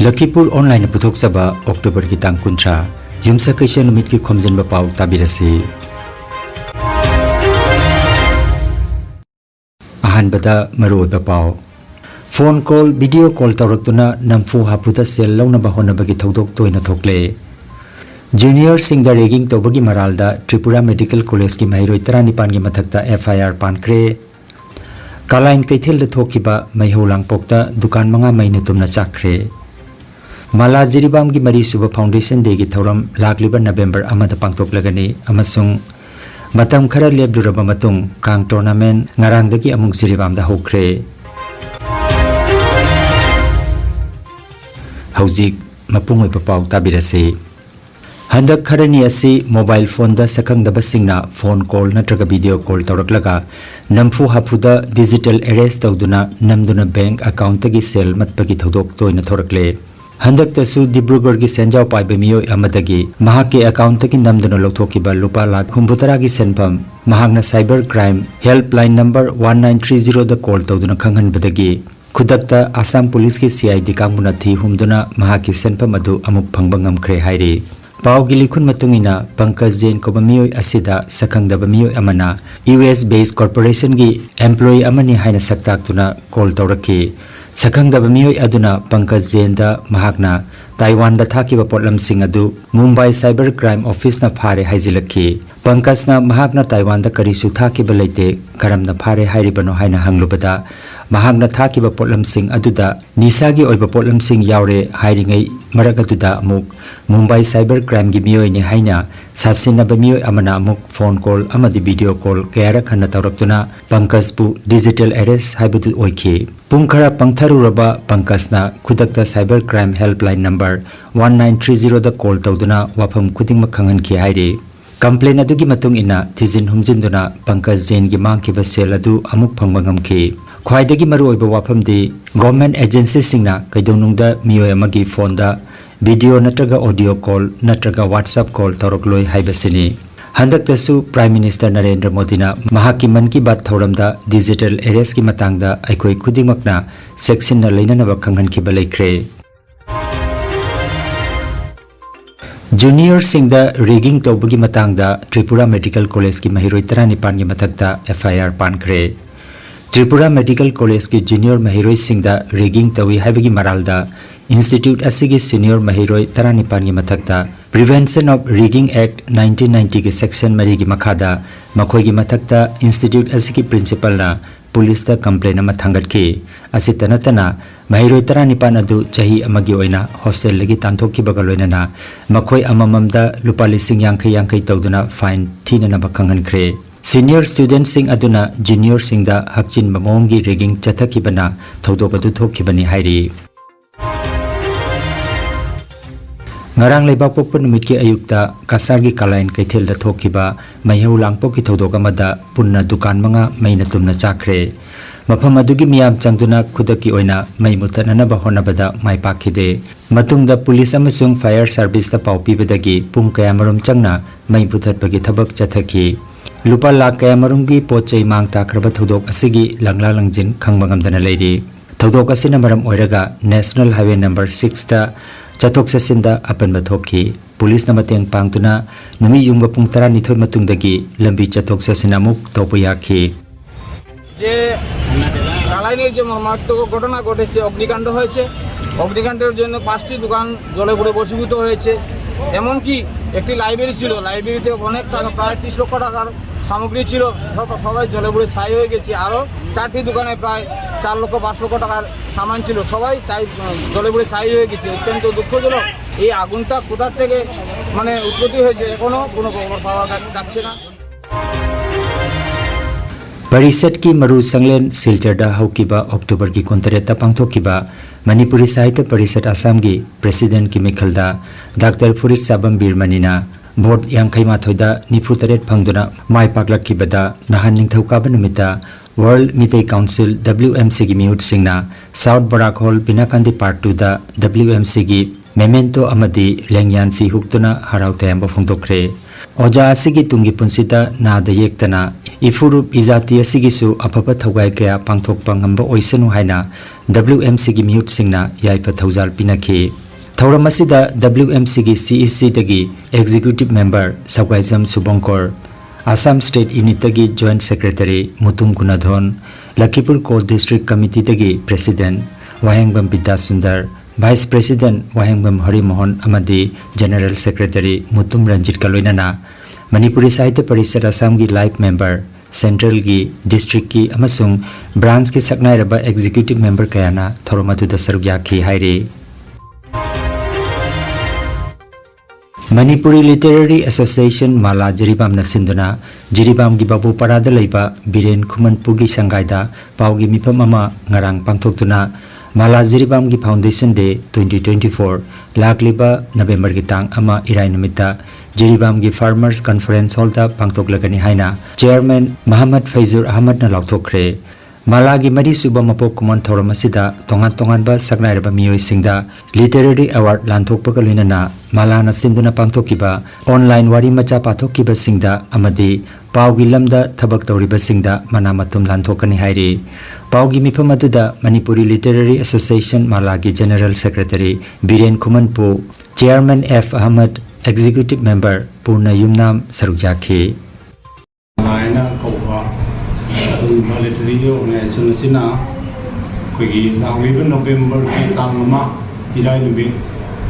Lakhipur online puthok saba October ki tang kuntra yumsa kaisa numit ki Khomjinba Pao tabirasi. Ahanbada maroda Pao phone call video call tawraktuna namfu haputa sel launa bahona bagi thodok toina thokle. Junior singda ragging tobagi maralda Tripura Medical College ki mairoi 19 gi mathakta FIR pankre. Kalain kaithil da thokiba maiholang pokta dukan manga maina tumna chakre. Mala Jiribam ki Mari Suba Foundation Day ki thoram lakliba November amada pangtok lagani amasung matam khara lebduraba matung kang tournament ngarangdagi amung Jiribam da hokre. Haujik mapungoi papau tabirase. Handak kharani asi mobile phone da sakang da basingna phone call natraga video call tawraklaga namfu hapuda digital arrest tawduna namduna bank account tagi sel matpagi thodok toina thorakle. Handak tasu Dibrugarh ki senjau paiba miyoi amadagi mahaki account taki namduna lothokiba lupa lakh 63 gi senpam mahakna cyber crime helpline number 1930 da call tawduna khanghanbadagi khudakta Assam police ki CID kangmuna thi humduna mahaki senpam adu amuk phangba ngamkhre hairi. Pao gilikun matungina Pankaj Jain ko bamiyoi asida sakhangdaba miyoi amana US based corporation gi employee amani haina saktaktuna call tawraki. Sakhangdaba miyoi aduna Pankaj Jain da mahakna Taiwan da thakiba potlam sing adu Mumbai Cyber Crime Office na phare haizilakhi. Pankaj na mahakna Taiwan da karisu thakiba leite karamna phare hairibano haina hanglubada mahakna thakiba potlam sing aduda nisagi oiba potlam sing yaure hairingai marak aduda amuk Mumbai Cyber Crime gi miyoi ni haina sasinaba miyoi amana amuk phone call amadi video call kayara khanna tawraktuna Pankaj bu digital arrest haibadu oikhi. Pungkhara pangtharuraba Pankaj na khudakta cyber crime helpline number 1930 da call tawduna wafam khudingma khanghanki hairi. Complaint adugi matung ina thijin humjinduna Pankaj Jain gi mangkiba sel adu amuk phangba ngamkhi. Khwaidagi maru oiba wafamdi government agency singna kaidonungda miyoi amagi phone da video natraga audio call natraga WhatsApp call tawrakloi haibasini. Handak tasu Prime Minister Narendra Modi na mahaki man ki bat thoramda digital arrest ki matangda aikoi khudingmakna section na leinanaba khanghankiba laikre. Junior singda ragging tawbagi matangda Tripura Medical College ki mahiroi 19 gi mathakta FIR pankre. Tripura Medical College ki junior mahiroi singda ragging tawi haibagi maralda Institute asigi senior mahiroi 19 gi mathakta Prevention of Ragging Act 1990 ki section mari gi makhada makhoi gi mathakta Institute asigi principal na police da complaint ama thangatki asitanatana mahiroi 19 adu chahi amagi oina hostel lagi tanthokki bagaloina na makhoi amamamda lupa lising yankai tawduna fine thina na bakhanghankhre. Senior student sing aduna junior singda hakchin mamonggi ragging chathakibana thodok adu thokkibani hairi. Ngarang leibak pokpun numit ki ayukta kasargi kalain kaithel da thokiba maihau langpok ki thodok amada punna dukan manga maina tumna chakre. Mafam adugi miyam changduna khudaki oina mai mutanana ba honabada mai pakhide. Matungda police amasung fire service da pau pibadagi pung kayamarum changna mai puthatpagi thabak chathaki. Lupa lakh kayamarum gi pochai mang takraba thodok asigi langla langjin khangbangamdana leiri. Thodok asina maram oiraga National Highway number 6 da chathok sasinda apanba thokhi. Police na mateng pangtuna numi yungba pung 12 matungdagi lambi chathok sasina muk tawpayakhi. যে কালাইনের যে মর্মান্তিক ঘটনা ঘটেছে অগ্নিকাণ্ড হয়েছে অগ্নিকাণ্ডের জন্য 5টি দোকান জ্বলে পুড়ে ভস্মীভূত হয়েছে এমনকি একটি লাইব্রেরি ছিল লাইব্রেরিতে অনেক টাকা প্রায় 30 লক্ষ টাকার সামগ্রী ছিল সবাই জ্বলে পুড়ে ছাই হয়ে গেছে আরও 4টি দোকানে প্রায় 4 লক্ষ 5 লক্ষ টাকার সামান ছিল সবাই জ্বলে পুড়ে ছাই হয়ে গেছে অত্যন্ত দুঃখজনক এই আগুনটা কোথা থেকে মানে উৎপত্তি হয়েছে এখনো কোনো খবর পাওয়া যাচ্ছে না। Parisat ki maru sanglen silchada haukiba October ki kontareta pangthokiba Manipuri Sahitya Parisat Assam gi President ki mikhalda Dr. Furit Sabam Birmanina vote yankai mathoida nifutaret phangduna mai paklakibada nahan ningthauka numita World Media Council WMC gi miut singna South Barak Hall Pinakandi Part 2 da WMC gi memento amadi lengyan fi huktuna harau tayamba phongtokre. Oja asigi tungi punsita na da yektana Ifurup izati asigisu apapa thawai kaya pangthokpa ngamba oisanu haina WMC gi mute singna yaipa thaujal pinakhi thauram asida WMC gi CEC dagi executive member Sakwaijam Subongkor Assam State Unit dagi Joint Secretary Mutum Gunadhon Lakhipur Court District Committee dagi President Wahengbam Pita Sundar Vice President Wahengbam Hari Mohan amadi General Secretary Mutum Ranjit Kaloinana Manipuri Sahitya Parishad Assam gi live member Central gi District ki amasung branch ki saknai raba executive member kayana thoromatu da sarugya khi haire Manipuri Literary Association Mala Jiribam na sinduna Jiribam gi babu parada laiba Biren Khumanpu gi sangaida pau gi mipam ama ngarang pangthoktuna Mala Jiribam gi Foundation Day 2024 lakliba November gi tang ama irai numita Jiribam gi Farmers Conference Hall da pangtoklagani haina Chairman Muhammad Faizur Ahmad na lauthokre Mala gi mari suba mapok kumon thoram asida tongan ba saknai raba miyoi singda Literary Award lanthokpa kalina Mala na sinduna pangthokiba online wari macha pathokiba singda amadi pau gi lamda thabak tawriba singda mana matum lanthokani haire pau gi mifam aduda Manipuri Literary Association Mala gi General Secretary Biren Khumanpu Chairman F Ahmad Executive Member Purna Yumnam Sarukjakhi Naina Kowa Military Organization Sina Kugi Nawiba November Tangama Ilai Nubi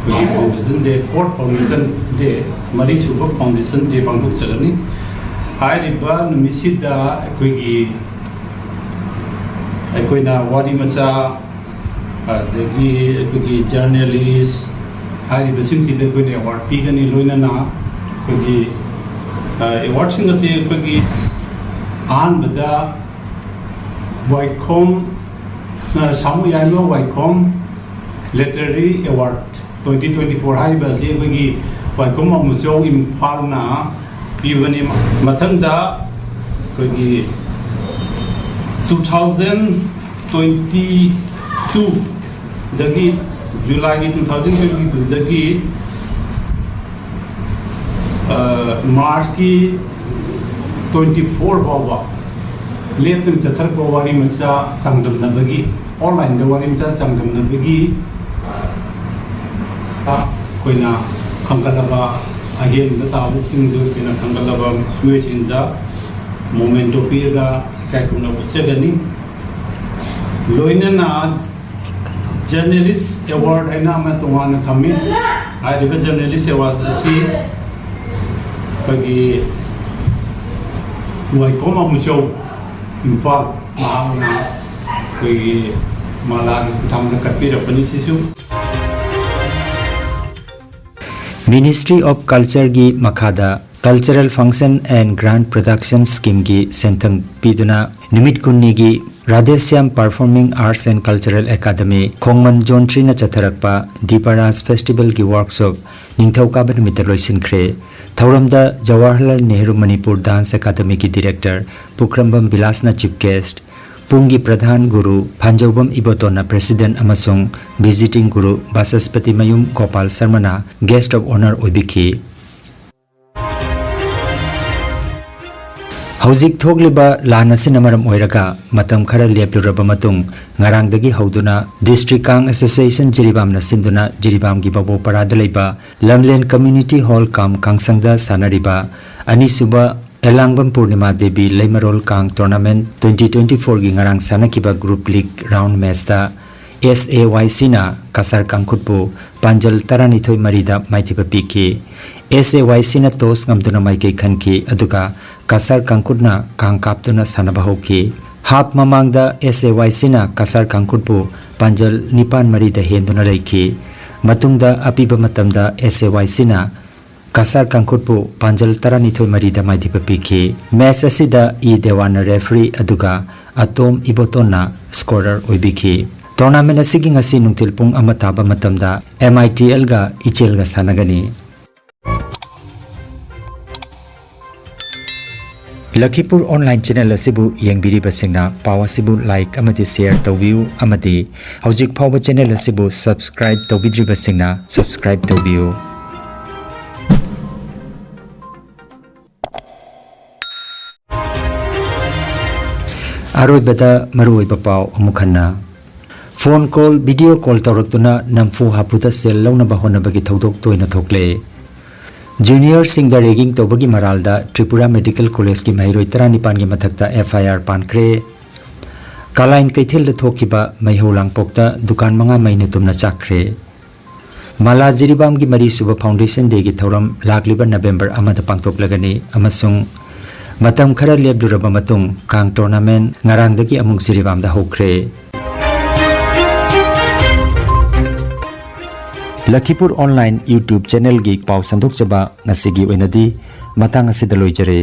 Kugi Foundation Day Port Foundation Day Mari Super Foundation Day Bangkok Salani Hai Riba Numisida Kugi Kuina Wadi Masa Kugi Journalist Hai Basing Sida Kuini Award Pigani Loina Na Kugi Award Singa Se Kugi An Bada Waicom Samu Yaino Waicom Literary Award 2024 Hai Basi Kugi Waicom Amujo Impal Na Pivani Matanda Kugi 2022 Dagi July 2022 dagi March ki 24 bawa leptum chathar ko wari masa sangdam na bagi online da wari masa sangdam na bagi koina khangalaba again da tabu sing do kina khangalaba mesh in the momento pira kai kuna buchegani loina na Journalist Award I na मैं तुम्हारे थमी आई river Journalist Award ऐसी कभी Viacom अमुचो Imphal महाना कोई माला थांग कपी रपनी Sissu Ministry of Culture gi Makhada Cultural Function and Grant Production Scheme gi Sentang Piduna Nimit Kunni gi Radhesyam Performing Arts and Cultural Academy Khongman Jontri na Chatharakpa Deeparas Festival ki workshop Ningthaukaban Mitarloisin Kre Thauramda Jawaharlal Nehru Manipur Dance Academy ki Director Pukrambam Bilasna Chief Guest Pungi Pradhan Guru Phanjaubam Ibotona President Amasung Visiting Guru Basaspati Mayum Gopal Sarmana Guest of Honor Oibiki Hauzik thogliba lana sinamaram oiraga matam khara lepluraba matung ngarangdagi hauduna District Kang Association Jiribam na sinduna Jiribam gi babo parada leiba Lamlen Community Hall kam kangsangda sanariba anisuba Elangbam Purnima Devi Leimarol Kang Tournament 2024 gi ngarang sanakiba Group League Round Match da SAYC na Kasar Kangkhutpu Panjal Taranithoi Marida Maithiba Piki SAYC na tos ngamduna maikei khanki aduga Kasar Kangkhutna Kangkaptuna sanaba hoki Hap mamangda SAYC na Kasar Kangkhutpu Panjal Nipan Marida henduna leiki matungda apiba matamda SAYC na Kasar Kangkhutpu Panjal Taranithoi Marida Maithiba Piki Match asida E Dewana referee aduga Atom Ibotona scorer oibiki Tournament asigi ngasi nungtil pung amataba matamda MITL ga Ichel ga sanagani Lakhipur online channel asibu yengbiriba singna pawa sibu like amati share tawbiu amati hojik phawba channel asibu subscribe tawbidriba singna subscribe tawbiu Aroibada marui papau amukhana phone call video call tawraktuna namfu haputa sel launa bahona bagi thodok toina thokle junior singda ragging tobagi maralda Tripura Medical College ki mairoi 19 gi mathakta FIR pankre Kalain kaithil da thokiba maiholang pokta dukan manga maine tumna chakre Mala Jiribam gi Mari Suba Foundation Day gi thoram lakliba November amada pangtok lagani amasung matam khara lebduraba matung kang tournament ngarangdagi amuk Jiribam da hokre Lakhipur online YouTube channel gi paw sandok jaba ngasigi oinadi matang asidaloi jare